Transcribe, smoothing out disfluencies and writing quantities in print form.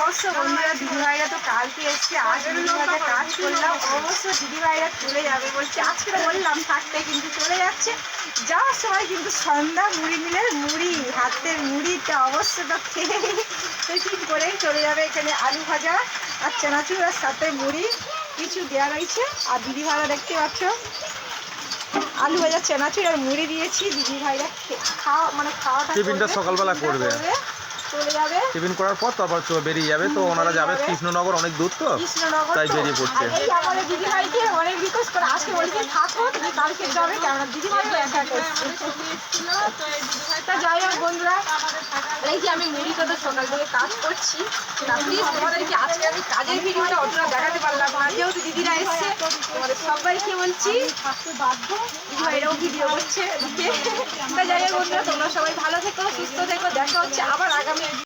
অবশ্য বন্ধুরা দিদিভাইরা তো কালকে এসছে, আজ দিদিভাইরা কাজ করলাম, অবশ্য দিদিভাইরা চলে যাবে বলছে, আজকে বললাম থাকতে কিন্তু চলে যাচ্ছে। যাওয়ার সময় কিন্তু সন্ধ্যা মুড়ি মিলের মুড়ি, হাতের মুড়িটা অবশ্য তো খেয়ে টিফিন করেই চলে যাবে। এখানে আলু ভাজা আর চানাচুর আর সাথে মুড়ি কিছু দেওয়া রয়েছে। আর দিদিভাইরা দেখতে পাচ্ছ আলু ভাজা চানাচুর আর মুড়ি দিয়েছি। দিদিভাইরা খাওয়াটা টিফিনটা সকালবেলা করবে, চলে যাবে। টিফিন করার পর তারপর বেরিয়ে যাবে। তো ওনারা যাবে কৃষ্ণনগর, অনেক দূর তো তাই বেরিয়ে পড়ছে। আমাদের দিদিভাইকে অনেক রিকোয়েস্ট করে আজকে বলছি থাকো, তুমি কালকে যাবে, কেননা দিদিভাইও একা করছে। তা যাই হোক বন্ধুরা, এই যে আমি মুড়িটা তো সকাল থেকে কাজ করছি না, প্লিজ তোমাদেরকে আজকে আমি কাজের ভিডিওটা অতটা দেখাতে পারলাম না, যেহেতু দিদিরা এসছে। তোমাদের সবাইকে বলছি দিদিভাইরাও ভিডিও করছে এদিকে। তা যাই হোক বন্ধুরা, তোমরা সবাই ভালো থেকো, সুস্থ থেকো, দেখা হচ্ছে আবার আগামী